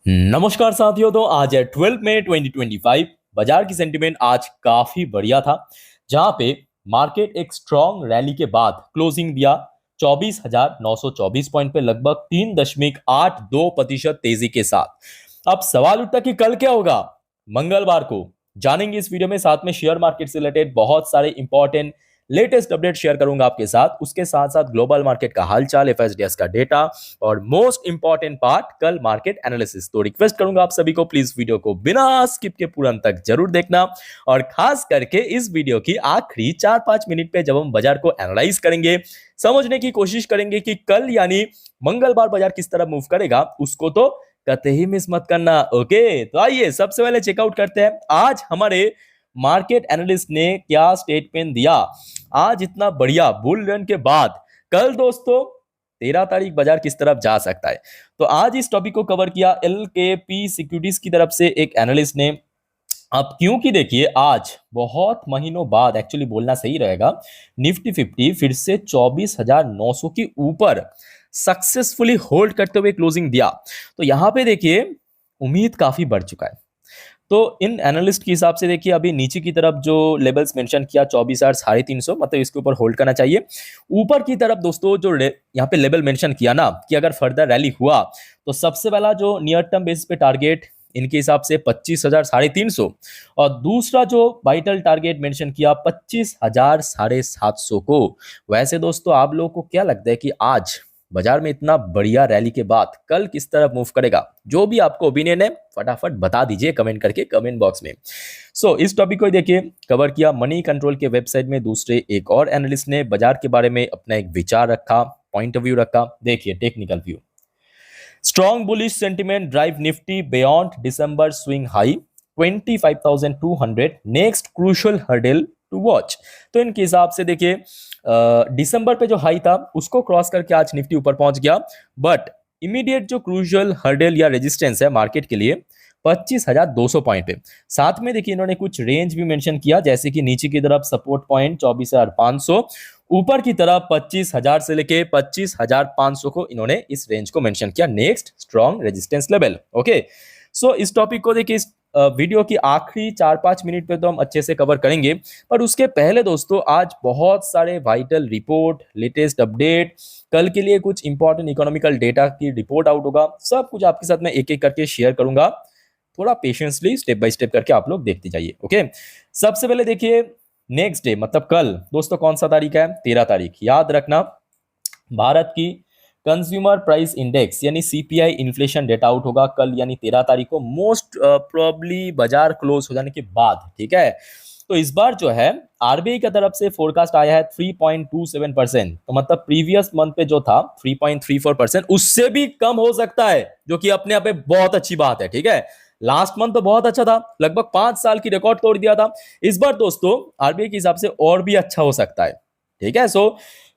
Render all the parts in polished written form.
नमस्कार साथियों। तो आज है 12 मई 2025। बाजार की सेंटिमेंट आज काफी बढ़िया था, जहां पे मार्केट एक स्ट्रॉन्ग रैली के बाद क्लोजिंग दिया 24,924 पॉइंट पे, लगभग 3.82% तेजी के साथ। अब सवाल उठता कि कल क्या होगा, मंगलवार को जानेंगे इस वीडियो में। साथ में शेयर मार्केट से रिलेटेड बहुत सारे इंपॉर्टेंट लेटेस्ट अपडेट शेयर करूंगा आपके साथ। उसके साथ साथ ग्लोबल मार्केट का हालचाल, एफएसडीएस का डेटा और मोस्ट इंपॉर्टेंट पार्ट कल मार्केट एनालिसिस। तो रिक्वेस्ट करूंगा आप सभी को, प्लीज वीडियो को बिना स्किप के पूरा अंत तक जरूर देखना। और खास करके इस वीडियो की आखिरी 4-5 मिनट पे जब हम बाजार को एनालाइज करेंगे, समझने की कोशिश करेंगे कि कल यानी मंगलवार बाजार किस तरह मूव करेगा, उसको तो कतई मिस मत करना। ओके, तो आइए सबसे पहले चेकआउट करते हैं आज हमारे मार्केट एनालिस्ट ने क्या स्टेटमेंट दिया। आज इतना बढ़िया बुल रन के बाद कल दोस्तों 13 तारीख बाजार किस तरफ जा सकता है, तो आज इस टॉपिक को कवर किया एलकेपी सिक्योरिटीज की तरफ से एक एनालिस्ट ने। अब क्योंकि देखिए आज बहुत महीनों बाद, एक्चुअली बोलना सही रहेगा, निफ्टी 50 फिर से 24,900 के ऊपर सक्सेसफुली होल्ड करते हुए क्लोजिंग दिया। तो यहां पे देखिए उम्मीद काफी बढ़ चुका है। तो इन एनालिस्ट के हिसाब से देखिए अभी नीचे की तरफ जो लेवल्स मेंशन किया 24,350, मतलब इसके ऊपर होल्ड करना चाहिए। ऊपर की तरफ दोस्तों जो यहाँ पे लेवल मेंशन किया ना कि अगर फर्दर रैली हुआ तो सबसे पहला जो नियर टर्म बेसिस पे टारगेट इनके हिसाब से 25,350, और दूसरा जो वाइटल टारगेट मेंशन किया 25,750 को। वैसे दोस्तों आप लोगों को क्या लगता है कि आज बाजार में इतना बढ़िया रैली के बाद कल किस तरह मूव करेगा? जो भी आपको ओपिनियन है फटाफट बता दीजिए कमेंट करके कमेंट बॉक्स में। इस टॉपिक को देखिए कवर किया मनी कंट्रोल के वेबसाइट में। दूसरे एक और एनालिस्ट ने बाजार के बारे में अपना एक विचार रखा, पॉइंट ऑफ व्यू रखा। देखिए technical view, strong bullish sentiment drive Nifty beyond December swing high 25,200, next crucial hurdle to watch. तो इनके हिसाब से देखिए दिसंबर पे जो हाई था उसको क्रॉस करके आज निफ्टी ऊपर पहुंच गया, बट इमीडिएट जो क्रूशियल हर्डल या रेजिस्टेंस है मार्केट के लिए 25,200 पॉइंट पे। साथ में देखिए इन्होंने कुछ रेंज भी मेंशन किया, जैसे कि नीचे की तरफ सपोर्ट पॉइंट 24,500, ऊपर की तरफ 25,000 से लेके 25,500 को इन्होंने इस रेंज को मेंशन किया next strong resistance level. Okay, इस टॉपिक को देखिए इस वीडियो की आखिरी 4-5 मिनट पे तो हम अच्छे से कवर करेंगे, पर उसके पहले दोस्तों आज बहुत सारे वाइटल रिपोर्ट, लेटेस्ट अपडेट, कल के लिए कुछ इंपॉर्टेंट इकोनॉमिकल डेटा की रिपोर्ट आउट होगा, सब कुछ आपके साथ में एक एक करके शेयर करूंगा। थोड़ा पेशेंसली स्टेप बाय स्टेप करके आप लोग देखते जाइए। ओके, सबसे पहले देखिए नेक्स्ट डे मतलब कल दोस्तों कौन सा तारीख है? 13 तारीख। याद रखना भारत की कंज्यूमर प्राइस इंडेक्स यानी सीपीआई इन्फ्लेशन डेटा आउट होगा कल यानी 13 तारीख को, मोस्ट प्रोबेबली बाजार क्लोज हो जाने के बाद। ठीक है, तो इस बार जो है आरबीआई की तरफ से फोरकास्ट आया है 3.27%, तो मतलब प्रीवियस मंथ पे जो था 3.34%, उससे भी कम हो सकता है, जो कि अपने आप में बहुत अच्छी बात है। ठीक है, लास्ट मंथ तो बहुत अच्छा था, लगभग 5 साल की रिकॉर्ड तोड़ दिया था। इस बार दोस्तों आरबीआई के हिसाब से और भी अच्छा हो सकता है। ठीक है,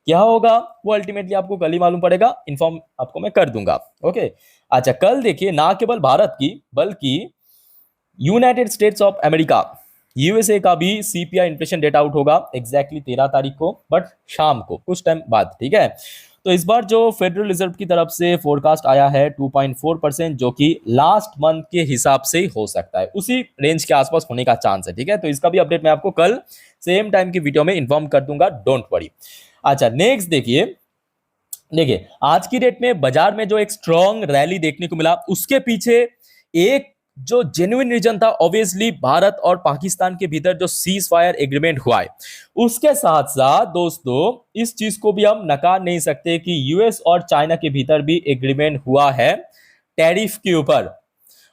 क्या होगा वो अल्टीमेटली आपको कल ही मालूम पड़ेगा, इन्फॉर्म आपको मैं कर दूंगा। ओके, अच्छा कल देखिए ना केवल भारत की बल्कि United states of America USA का भी सीपीआई इन्फ्लेशन डेटा आउट होगा एग्जैक्टली 13 तारीख को, बट शाम को कुछ टाइम बाद। ठीक है, तो इस बार जो फेडरल रिजर्व की तरफ से फोरकास्ट आया है 2.4%, जो कि लास्ट मंथ के हिसाब से ही हो सकता है, उसी रेंज के आसपास होने का चांस है। ठीक है, तो इसका भी अपडेट मैं आपको कल सेम टाइम की वीडियो में इन्फॉर्म कर दूंगा, डोंट वरी। अच्छा नेक्स्ट देखिए आज की डेट में बाजार में जो एक स्ट्रॉन्ग रैली देखने को मिला, उसके पीछे एक जो जेन्युइन रीजन था ऑब्वियसली भारत और पाकिस्तान के भीतर जो सीज फायर एग्रीमेंट हुआ है। उसके साथ साथ दोस्तों इस चीज को भी हम नकार नहीं सकते कि यूएस और चाइना के भीतर भी एग्रीमेंट हुआ है टैरिफ के ऊपर,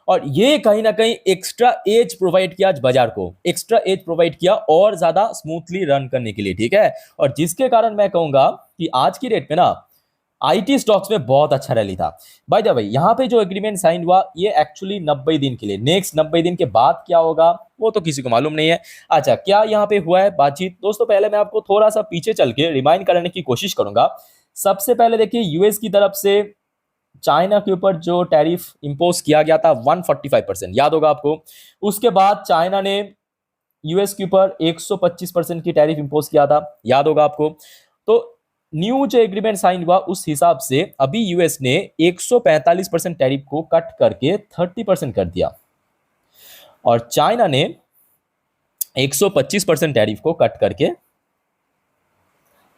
और ये कहीं ना कहीं एक्स्ट्रा एज प्रोवाइड किया आज बाजार को, एक्स्ट्रा एज प्रोवाइड किया और ज्यादा स्मूथली रन करने के लिए। ठीक है, और जिसके कारण मैं कहूंगा कि आज की डेट में ना आईटी स्टॉक्स में बहुत अच्छा रैली था। बाय द वे यहाँ पे जो एग्रीमेंट साइन हुआ ये एक्चुअली 90 दिन के लिए, नेक्स्ट 90 दिन के बाद क्या होगा वो तो किसी को मालूम नहीं है। अच्छा क्या यहाँ पे हुआ है बातचीत दोस्तों, पहले मैं आपको थोड़ा सा पीछे चल के रिमाइंड करने की कोशिश करूंगा। सबसे पहले देखिए यूएस की तरफ से चाइना के ऊपर जो टैरिफ इंपोज किया गया था 145%, याद होगा आपको। उसके बाद चाइना ने यूएस के ऊपर 125% की टैरिफ इंपोज किया था, याद होगा आपको। तो न्यू जो एग्रीमेंट साइन हुआ उस हिसाब से अभी यूएस ने 145% टैरिफ को कट करके 30% कर दिया और चाइना ने 125% टैरिफ को कट करके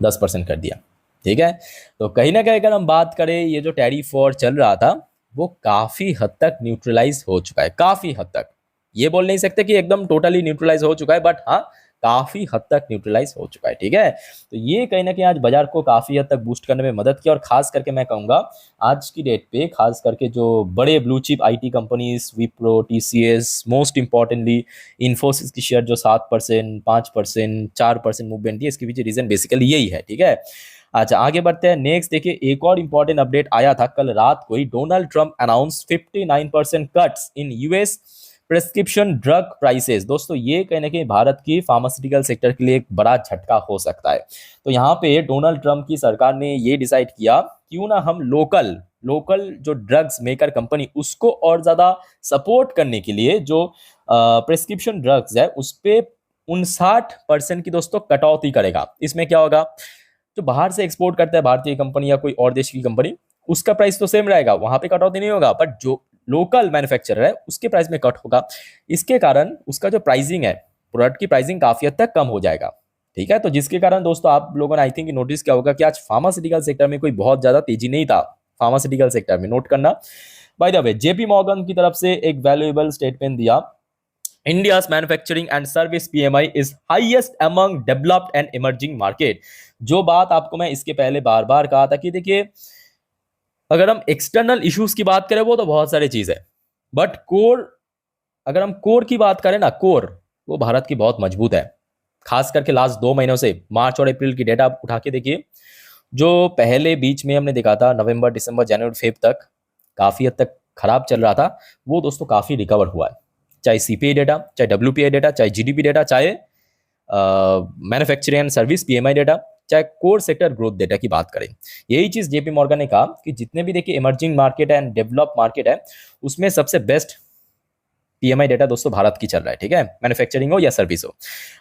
10% कर दिया। ठीक है, तो कहीं ना कहीं अगर हम बात करें ये जो टैरिफ वॉर चल रहा था वो काफी हद तक न्यूट्रलाइज हो चुका है, काफी हद तक। ये बोल नहीं सकते कि एकदम टोटली न्यूट्रलाइज हो चुका है, बट हाँ काफी हद तक न्यूट्रलाइज हो चुका है। ठीक है, तो ये कहीं ना कहीं आज बाजार को काफी हद तक बूस्ट करने में मदद की और खास करके मैं कहूंगा आज की डेट पे खास करके जो बड़े blue chip IT companies Wipro, TCS, most importantly Infosys की शेयर जो 7%, 5%, 4% मूवमेंट है, इसके पीछे रीजन बेसिकली यही है। ठीक है, अच्छा आगे बढ़ते हैं। नेक्स्ट देखिए, एक और इंपॉर्टेंट अपडेट आया था कल रात को ही। Donald Trump announce 59% cuts in US prescription drug prices. दोस्तों ये कहीं ना कहीं भारत की फार्मास्यूटिकल सेक्टर के लिए एक बड़ा झटका हो सकता है। तो यहाँ पे डोनाल्ड ट्रंप की सरकार ने ये डिसाइड किया क्यों ना हम लोकल जो ड्रग्स मेकर कंपनी उसको और ज्यादा सपोर्ट करने के लिए जो प्रेस्क्रिप्शन ड्रग्स है उस पे 59% की दोस्तों कटौती करेगा। इसमें क्या होगा, जो बाहर से एक्सपोर्ट करता है भारतीय कंपनी या कोई और देश की कंपनी उसका प्राइस तो सेम रहेगा, वहां पे कटौती नहीं होगा, बट जो लोकल मैन्युफैक्चरर है उसके प्राइस में कट होगा। इसके कारण उसका जो प्राइसिंग है, प्रोडक्ट की प्राइसिंग काफी हद तक कम हो जाएगा। ठीक है, तो जिसके कारण दोस्तों आप लोगों ने आई थिंक नोटिस किया होगा कि आज फार्मास्यूटिकल सेक्टर में कोई बहुत ज्यादा तेजी नहीं था। फार्मास्यूटिकल सेक्टर में नोट करना। By the way, JP Morgan की तरफ से एक वैल्यूएबल स्टेटमेंट दिया, India's manufacturing and service PMI is highest among developed and emerging market। जो बात आपको मैं इसके पहले बार बार कहा था कि देखिए अगर हम एक्सटर्नल इश्यूज की बात करें वो तो बहुत सारी चीज है, बट कोर, अगर हम कोर की बात करें ना, कोर वो भारत की बहुत मजबूत है। खास करके लास्ट 2 महीनों से मार्च और अप्रैल की डेटा उठा के देखिए, जो पहले बीच में हमने देखा था नवंबर, दिसंबर, जनवरी, फेब तक काफी हद तक खराब चल रहा था, वो दोस्तों काफी रिकवर हुआ है। चाहे सीपीआई डेटा, चाहे डब्ल्यूपीआई डेटा, चाहे जीडीपी डेटा, चाहे manufacturing and service PMI data, चाहे कोर सेक्टर ग्रोथ डेटा की बात करें। यही चीज जेपी मॉर्गन ने कहा कि जितने भी देखिए emerging market and develop market है उसमें सबसे बेस्ट पीएमआई डेटा दोस्तों भारत की चल रहा है। ठीक है, मैन्युफैक्चरिंग हो या सर्विस हो।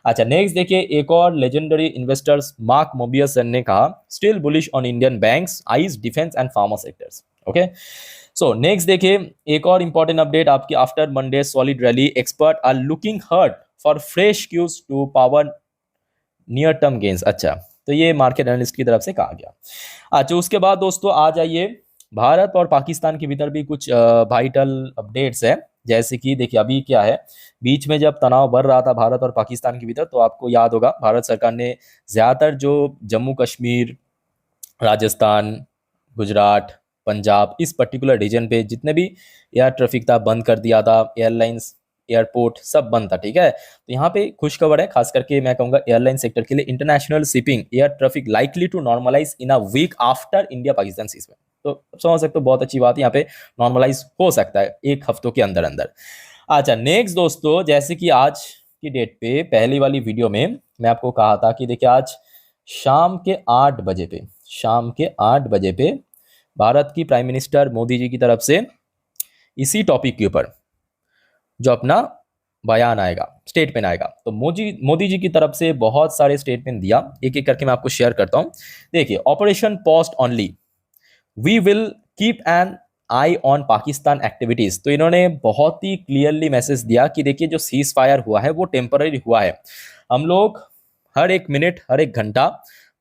अच्छा नेक्स्ट देखिए, एक और लेजेंडरी इन्वेस्टर्स मार्क मोबियसन ने कहा still bullish on Indian banks, IT, defence and pharma sectors. Okay, so next देखिए, एक और इंपॉर्टेंट अपडेट आपकी, after Monday solid rally expert are looking hurt for fresh cues to power near term gains. अच्छा, तो ये market analyst की तरफ से कहा गया। अच्छा उसके बाद दोस्तों आ जाइए, भारत और पाकिस्तान के भीतर भी कुछ वाइटल अपडेट्स है। जैसे कि देखिए अभी क्या है, बीच में जब तनाव बढ़ रहा था भारत और पाकिस्तान के भीतर, तो आपको याद होगा भारत सरकार ने ज्यादातर जो जम्मू कश्मीर, राजस्थान, गुजरात, पंजाब, इस पर्टिकुलर रीजन पे जितने भी एयर ट्रैफिक था बंद कर दिया था, एयरलाइंस, एयरपोर्ट सब बंद था। ठीक है, तो यहाँ पे खुशखबर है, खास करके मैं कहूंगा एयरलाइन सेक्टर के लिए, international shipping air traffic likely to normalise in a week after India Pakistan ceasefire. तो समझ सकते हो बहुत अच्छी बात है, यहाँ पे नॉर्मलाइज हो सकता है 1 हफ्तों के अंदर अंदर। अच्छा नेक्स्ट दोस्तों, जैसे कि आज की डेट पे पहली वाली वीडियो में मैं आपको कहा था कि देखिए आज शाम के 8 बजे पे, शाम के 8 बजे पे भारत की प्राइम मिनिस्टर मोदी जी की तरफ से इसी टॉपिक के ऊपर जो अपना बयान आएगा, स्टेटमेंट आएगा, तो मोदी जी की तरफ से बहुत सारे स्टेटमेंट दिया, एक एक करके मैं आपको शेयर करता हूं। देखिए, operation paused only, we will keep an eye on Pakistan activities. तो इन्होंने बहुत ही क्लियरली मैसेज दिया कि देखिए जो सीज फायर हुआ है वो टेम्पररी हुआ है, हम लोग हर एक मिनट, हर एक घंटा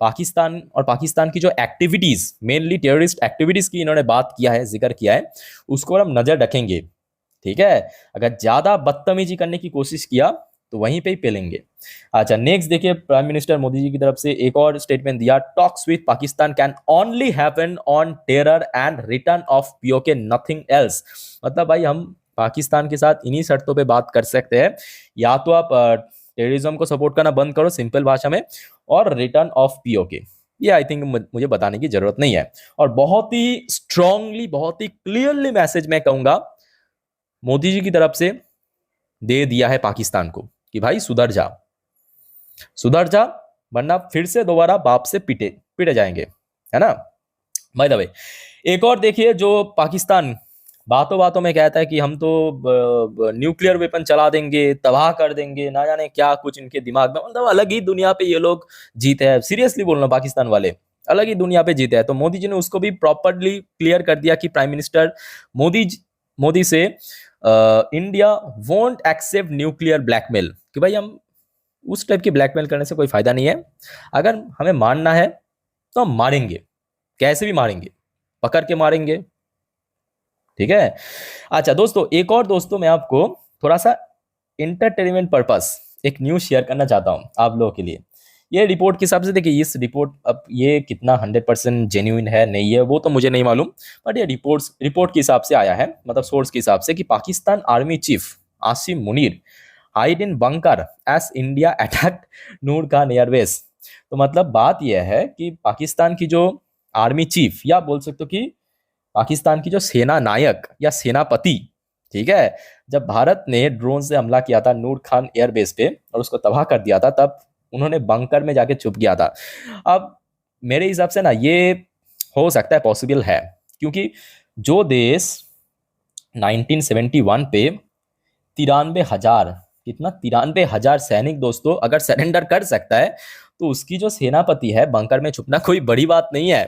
पाकिस्तान और पाकिस्तान की जो एक्टिविटीज, मेनली टेररिस्ट एक्टिविटीज की इन्होंने बात किया है, जिक्र किया है, उसको हम नजर रखेंगे। ठीक है, अगर ज्यादा बदतमीजी करने की कोशिश किया तो वहीं पे ही पेलेंगे। अच्छा नेक्स्ट देखिए, प्राइम मिनिस्टर मोदी जी की तरफ से एक और स्टेटमेंट दिया, talks with Pakistan can only happen on terror and return of PoK, nothing else. मतलब भाई हम पाकिस्तान के साथ इन्हीं शर्तों पे बात कर सकते हैं, या तो आप टेररिज्म को सपोर्ट करना बंद करो सिंपल भाषा में, और रिटर्न ऑफ पीओके। ये आई थिंक मुझे बताने की जरूरत नहीं है। और बहुत ही स्ट्रांगली, बहुत ही क्लियरली मैसेज मैं कहूंगा मोदी जी की तरफ से दे दिया है पाकिस्तान को कि भाई सुधर जा, सुधर जा, वरना फिर से दोबारा बाप से पिटे जाएंगे, है ना। बाय द वे, एक और देखिए, जो पाकिस्तान बातों बातों में कहता है कि हम तो न्यूक्लियर वेपन चला देंगे, तबाह कर देंगे, ना जाने क्या कुछ इनके दिमाग में, मतलब अलग ही दुनिया पे ये लोग जीते हैं। सीरियसली बोल रहा हूं, पाकिस्तान वाले अलग ही दुनिया पे जीते हैं। तो मोदी जी ने उसको भी प्रॉपरली क्लियर कर दिया कि प्राइम मिनिस्टर मोदी से India won't accept nuclear blackmail, कि भाई हम उस टाइप की ब्लैकमेल करने से कोई फायदा नहीं है। अगर हमें मारना है तो हम मारेंगे, कैसे भी मारेंगे, पकड़ के मारेंगे, ठीक है। अच्छा दोस्तों, एक और दोस्तों मैं आपको थोड़ा सा इंटरटेनमेंट पर्पस एक न्यूज शेयर करना चाहता हूं आप लोगों के लिए। ये रिपोर्ट के हिसाब से देखिए, इस रिपोर्ट अब ये कितना 100% जेन्युइन है नहीं है वो तो मुझे नहीं मालूम, बट ये रिपोर्ट के हिसाब से आया है, मतलब सोर्स के हिसाब से, कि Pakistan army chief Asim Munir hide in bunker as India attack Nur Khan airbase. तो मतलब बात यह है कि पाकिस्तान की जो आर्मी चीफ, या बोल सकते हो कि पाकिस्तान की जो सेना नायक या सेनापति, ठीक है, जब भारत ने ड्रोन से हमला किया था नूर खान एयरबेस पे और उसको तबाह कर दिया था, तब उन्होंने बंकर में जाके छुप गया था। अब मेरे हिसाब से ना ये हो सकता है, पॉसिबल है, क्योंकि जो देश 1971 पे 93,000, कितना 93,000 सैनिक दोस्तों अगर सरेंडर कर सकता है, तो उसकी जो सेनापति है बंकर में छुपना कोई बड़ी बात नहीं है,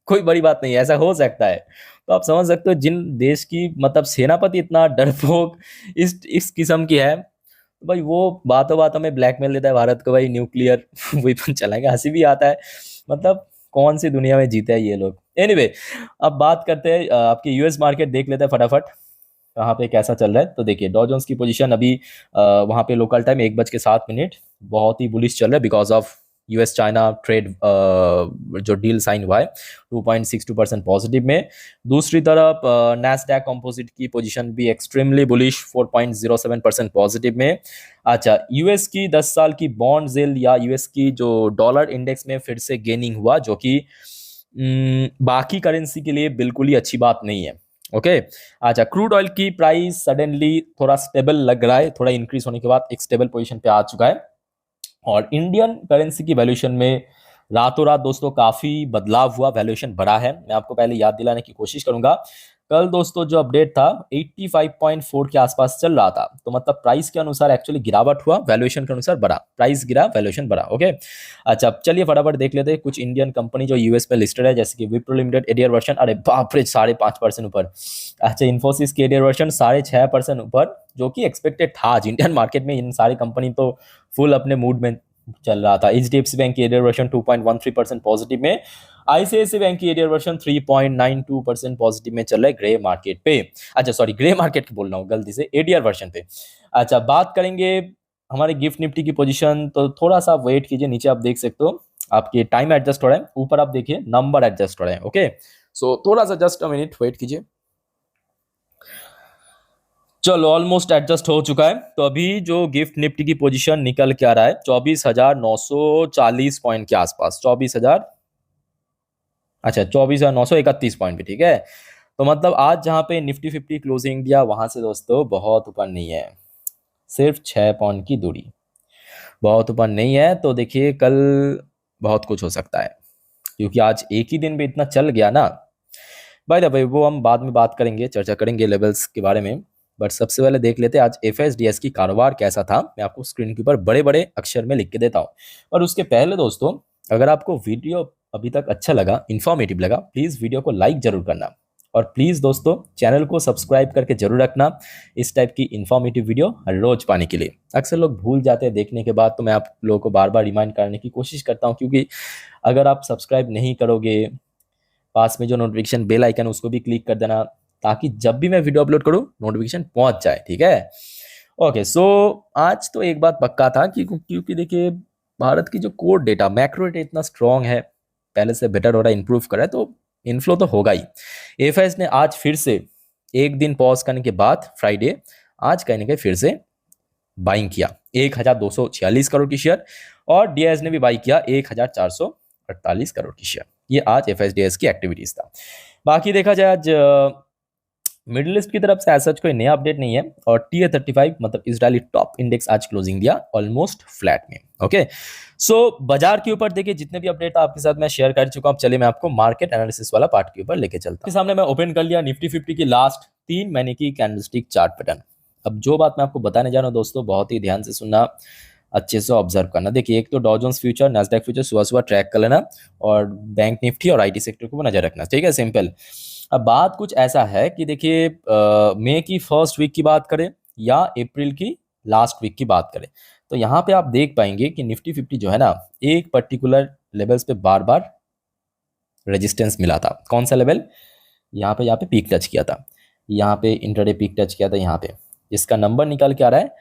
कोई बड़ी बात नहीं है, ऐसा हो सकता है। तो आप समझ सकते हो जिन देश की मतलब सेनापति इतना डरपोक इस किस्म की है, तो भाई वो बातों बातों में ब्लैकमेल देता है भारत को, भाई न्यूक्लियर वेपन चलाएंगे। हंसी भी आता है, मतलब कौन सी दुनिया में जीते हैं ये लोग। एनीवे, अब बात करते हैं आपके यूएस मार्केट देख लेते हैं फटाफट कहाँ पे कैसा चल रहा है। तो देखिए डॉ जोन्स की पोजीशन अभी वहाँ पे लोकल टाइम 1:07 बहुत ही बुलिश चल रहा है, because of US China trade जो डील साइन हुआ है 2.62% पॉजिटिव में। दूसरी तरफ नैस्डैक कंपोजिट की पोजीशन भी एक्सट्रीमली बुलिश 4.07% पॉजिटिव में। अच्छा, यूएस की 10 साल की बॉन्ड जेल या यूएस की जो डॉलर इंडेक्स में फिर से गेनिंग हुआ, जो कि बाकी करेंसी के लिए बिल्कुल ही अच्छी बात नहीं है। ओके अच्छा, क्रूड ऑयल की प्राइस सडनली थोड़ा स्टेबल लग रहा है, थोड़ा इंक्रीज होने के बाद एक स्टेबल पोजीशन पे आ चुका है। और इंडियन करेंसी की वैल्यूएशन में रातों रात दोस्तों काफी बदलाव हुआ, वैल्यूएशन बढ़ा है। मैं आपको पहले याद दिलाने की कोशिश करूंगा। कल दोस्तों जो अपडेट था 85.4 के आसपास चल रहा था, तो मतलब प्राइस के अनुसार एक्चुअली गिरावट हुआ, वैल्यूएशन के अनुसार बढ़ा, प्राइस गिरा वैल्यूएशन बढ़ा। ओके अच्छा, चलिए फटाफट देख लेते हैं कुछ इंडियन कंपनी जो यूएस में लिस्टेड है, जैसे कि विप्रो लिमिटेड एडियर वर्शन, अरे बाप रे 5.5% ऊपर। अच्छा, इन्फोसिस के एडियर वर्शन 6.5% ऊपर, जो कि एक्सपेक्टेड था। आज इंडियन मार्केट में इन सारी कंपनी तो फुल अपने मूड में चल रहा था। एचडीएफसी बैंक की एडियर वर्शन 2.13% पॉजिटिव में, आईसीआईसीआई बैंक की एडियर वर्शन 3.92% पॉजिटिव में चल रहा है ग्रे मार्केट पे। अच्छा सॉरी, ग्रे मार्केट की बोल रहा हूँ गलती से, एडियर वर्शन पे। अच्छा, बात करेंगे हमारे गिफ्ट निफ्टी की पोजीशन, तो थोड़ा सा वेट कीजिए, नीचे आप देख सकते हो आपके टाइम एडजस्ट हो रहा है, ऊपर आप देखिए नंबर एडजस्ट हो रहे हैं। ओके सो थोड़ा सा जस्ट अ मिनट वेट कीजिए। चलो ऑलमोस्ट एडजस्ट हो चुका है। तो अभी जो गिफ्ट निफ्टी की पोजीशन निकल के आ रहा है 24,940 पॉइंट के आसपास, 24,000, अच्छा 24,931 पॉइंट पे, ठीक है। तो मतलब आज जहां पे निफ्टी 50 क्लोजिंग दिया, वहां से दोस्तों बहुत ऊपर नहीं है, सिर्फ 6 पॉइंट की दूरी, बहुत ऊपर नहीं है। तो देखिए कल बहुत कुछ हो सकता है, क्योंकि आज एक ही दिन में इतना चल गया ना। बाय द वे वो हम बाद में बात करेंगे, चर्चा करेंगे लेवल्स के बारे में, बट सबसे पहले देख लेते हैं आज एफएसडीएस की कारोबार कैसा था। मैं आपको स्क्रीन के ऊपर बड़े बड़े अक्षर में लिख के देता हूँ। और उसके पहले दोस्तों, अगर आपको वीडियो अभी तक अच्छा लगा, इन्फॉर्मेटिव लगा, प्लीज़ वीडियो को लाइक जरूर करना, और प्लीज़ दोस्तों चैनल को सब्सक्राइब करके जरूर रखना इस टाइप की इन्फॉर्मेटिव वीडियो हर रोज पाने के लिए। अक्सर लोग भूल जाते हैं देखने के बाद, तो मैं आप लोगों को बार बार रिमाइंड करने की कोशिश करता हूँ, क्योंकि अगर आप सब्सक्राइब नहीं करोगे, पास में जो नोटिफिकेशन बेल आइकन है उसको भी क्लिक कर देना, ताकि जब भी मैं वीडियो अपलोड करूं नोटिफिकेशन पहुंच जाए, ठीक है। ओके सो आज तो एक बात पक्का था कि क्योंकि देखिए भारत की जो कोर डेटा मैक्रो डेटा इतना स्ट्रांग है, पहले से बेटर हो रहा है, इंप्रूव कर रहा है, तो इनफ्लो तो होगा ही। एफएस ने आज फिर से एक दिन पॉज करने के बाद फ्राइडे आज कहने के फिर से बाइंग किया 1,246 करोड़ की शेयर, और डीआईएस ने भी बाई किया 1,448 करोड़ की शेयर। ये आज एफएसडीएस की एक्टिविटीज था। बाकी देखा जाए आज मिडिल ईस्ट की तरफ से ऐसा कोई नया अपडेट नहीं है, और TA35 मतलब इजरायली टॉप इंडेक्स आज क्लोजिंग दिया ऑलमोस्ट फ्लैट में। ओके सो बाजार के ऊपर देखिए जितने भी अपडेट आपके साथ मैं शेयर कर चुका हूं। चलिए मैं आपको मार्केट एनालिसिस वाला पार्ट के ऊपर लेके चलता हूं। सामने मैं ओपन कर लिया निफ्टी 50 की लास्ट 3 महीने की कैंडलस्टिक चार्ट पैटर्न। अब जो बात मैं आपको बताने जा रहा हूं दोस्तों, बहुत ही ध्यान से सुनना, अच्छे से ऑब्जर्व करना। देखिए एक तो डॉ जोन्स फ्यूचर, नैस्डैक फ्यूचर सुबह सुबह ट्रैक कर लेना और बैंक निफ्टी और आईटी सेक्टर को नजर रखना, ठीक है, सिंपल। अब बात कुछ ऐसा है कि देखिए मई की फर्स्ट वीक की बात करें या अप्रैल की लास्ट वीक की बात करें, तो यहाँ पे आप देख पाएंगे कि निफ्टी 50 जो है ना एक पर्टिकुलर लेवल्स पे बार बार रेजिस्टेंस मिला था। कौन सा लेवल? यहाँ पे पीक टच किया था, यहाँ पे इंटरडे पीक टच किया था, यहाँ पे जिसका नंबर निकल के आ रहा है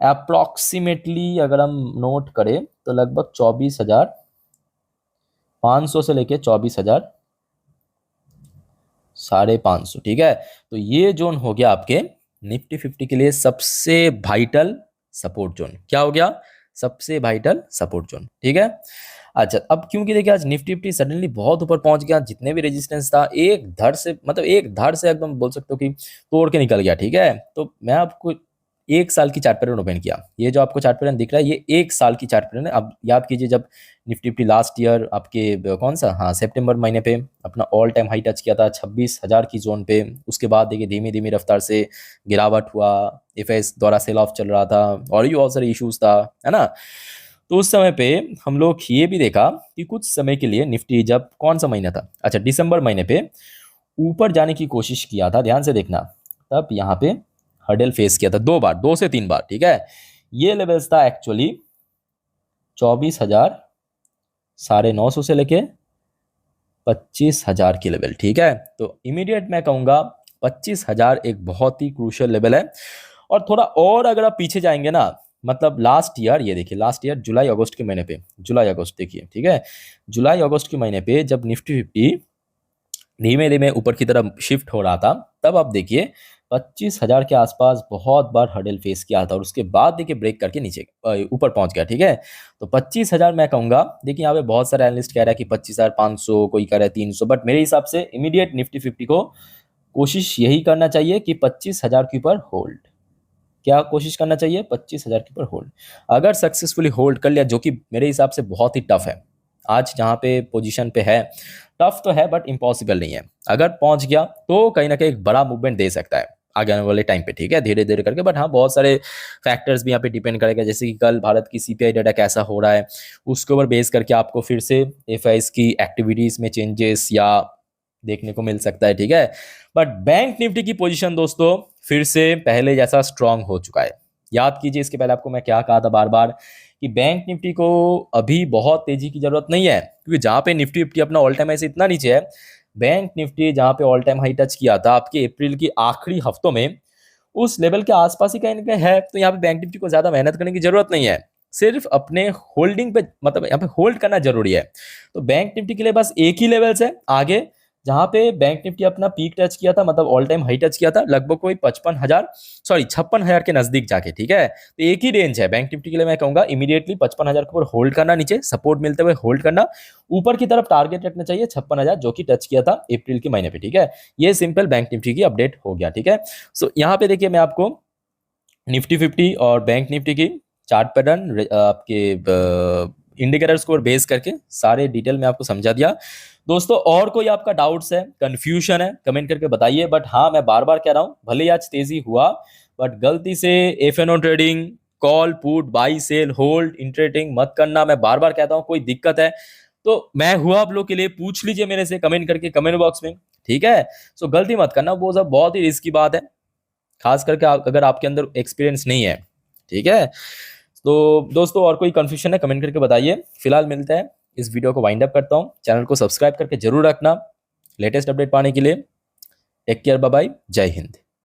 अप्रॉक्सीमेटली, अगर हम नोट करें तो लगभग 24,500 से लेके 24,550, ठीक है। तो ये जोन हो गया आपके निफ्टी 50 के लिए सबसे वाइटल सपोर्ट जोन। क्या हो गया? सबसे वाइटल सपोर्ट जोन, ठीक है। अच्छा, अब क्योंकि देखिए आज निफ्टी 50 सडनली बहुत ऊपर पहुंच गया, जितने भी रेजिस्टेंस था एक धड़ से, मतलब एक धड़ से एकदम बोल सकते हो कि तोड़ के निकल गया, ठीक है। तो मैं आपको एक साल की चार्ट पैटर्न ओपन किया, ये जो आपको चार्ट पैटर्न दिख रहा है ये एक साल की चार्ट पैटर्न है। अब याद कीजिए जब निफ्टी 50 लास्ट ईयर आपके कौन सा, हाँ, सितंबर महीने पे अपना ऑल टाइम हाई टच किया था 26,000 की जोन पे। उसके बाद देखिए धीमी धीमी रफ्तार से गिरावट हुआ, एफएस द्वारा सेल ऑफ चल रहा था और भी बहुत सारे इश्यूज था, है ना। तो उस समय पे हम लोग ये भी देखा कि कुछ समय के लिए निफ्टी, जब कौन सा महीना था, अच्छा दिसंबर महीने पे ऊपर जाने की कोशिश किया था, ध्यान से देखना, तब यहाँ पे हर्डल फेस किया था 2 बार, 2 से 3 बार, ठीक है। ये लेवल्स था एक्चुअली 24,950 से लेके 25,000 की लेवल, ठीक है। तो इमीडिएट मैं कहूंगा 25,000 एक बहुत ही क्रूशियल लेवल है। और थोड़ा और अगर आप पीछे जाएंगे ना, मतलब लास्ट ईयर, ये देखिए लास्ट ईयर जुलाई अगस्त के महीने पे, जुलाई अगस्त देखिए, ठीक है, जुलाई अगस्त के महीने पे जब निफ्टी 50 धीमे धीमे ऊपर की तरफ शिफ्ट हो रहा था, तब आप देखिए 25,000 के आसपास बहुत बार हर्डल फेस किया था और उसके बाद देखिए ब्रेक करके नीचे ऊपर पहुंच गया, ठीक है। तो 25,000 मैं कहूंगा, देखिए यहाँ पे बहुत सारे एनालिस्ट कह रहा है कि 25,500, कोई कह रहा है 300, बट मेरे हिसाब से इमीडिएट निफ्टी 50 को कोशिश यही करना चाहिए कि 25,000 के ऊपर होल्ड। क्या कोशिश करना चाहिए? 25,000 के ऊपर होल्ड। अगर सक्सेसफुली होल्ड कर लिया, जो कि मेरे हिसाब से बहुत ही टफ है, आज जहाँ पे पोजीशन पे है, टफ तो है बट इम्पॉसिबल नहीं है। अगर पहुंच गया तो कहीं ना कहीं एक बड़ा मूवमेंट दे सकता है आगे आने वाले टाइम पे, ठीक है, धीरे धीरे करके। बट हाँ, बहुत सारे फैक्टर्स भी यहाँ पे डिपेंड करेगा, जैसे कि कल भारत की सीपीआई डाटा कैसा हो रहा है, उसके ऊपर बेस करके आपको फिर से एफआईएस की एक्टिविटीज में चेंजेस या देखने को मिल सकता है, ठीक है। बट बैंक निफ्टी की पोजीशन दोस्तों फिर से पहले जैसा स्ट्रांग हो चुका है। याद कीजिए इसके पहले आपको मैं क्या कहा था बार बार, कि बैंक निफ्टी को अभी बहुत तेजी की जरूरत नहीं है, क्योंकि जहां पे निफ्टी 50 अपना ऑल टाइम हाई से इतना नीचे है, बैंक निफ्टी जहां पे ऑल टाइम हाई टच किया था आपके अप्रैल की आखिरी हफ्तों में, उस लेवल के आसपास ही कहीं ना कहीं है। तो यहाँ पे बैंक निफ्टी को ज्यादा मेहनत करने की जरूरत नहीं है, सिर्फ अपने होल्डिंग पे, मतलब यहाँ पे होल्ड करना जरूरी है। तो बैंक निफ्टी के लिए बस एक ही लेवल्स है आगे, जहां पे बैंक निफ्टी अपना पीक टच किया था, मतलब ऑल टाइम हाई टच किया था, लगभग कोई 56,000 के नजदीक जाके, ठीक है। तो एक ही रेंज है बैंक निफ्टी के लिए, मैं कहूंगा इमीडिएटली 55,000 के ऊपर होल्ड करना, नीचे सपोर्ट मिलते हुए होल्ड करना, ऊपर की तरफ टारगेट रखना चाहिए 56,000, जो कि टच किया था अप्रैल के महीने पे, ठीक है। ये सिंपल बैंक निफ्टी की अपडेट हो गया, ठीक है। सो यहाँ पे देखिए मैं आपको निफ्टी 50 और बैंक निफ्टी की चार्ट पैटर्न आपके इंडिकेटर्स को बेस करके सारे डिटेल में आपको समझा दिया। दोस्तों और कोई आपका डाउट्स है, कंफ्यूजन है, कमेंट करके बताइए। बट हाँ, मैं बार बार कह रहा हूँ, भले ही आज तेजी हुआ, बट गलती से FnO trading, call put, buy sell hold intraday मत करना। मैं बार बार कहता हूँ, कोई दिक्कत है तो मैं हुआ आप लोग के लिए, पूछ लीजिए मेरे से कमेंट करके कमेंट बॉक्स में, ठीक है। सो गलती मत करना, वो सब बहुत ही रिस्की बात है, खास करके अगर आपके अंदर एक्सपीरियंस नहीं है, ठीक है। तो दोस्तों और कोई कंफ्यूजन है कमेंट करके बताइए। फिलहाल मिलते हैं, इस वीडियो को वाइंड अप करता हूं। चैनल को सब्सक्राइब करके जरूर रखना लेटेस्ट अपडेट पाने के लिए। टेक केयर, बाय बाय, जय हिंद।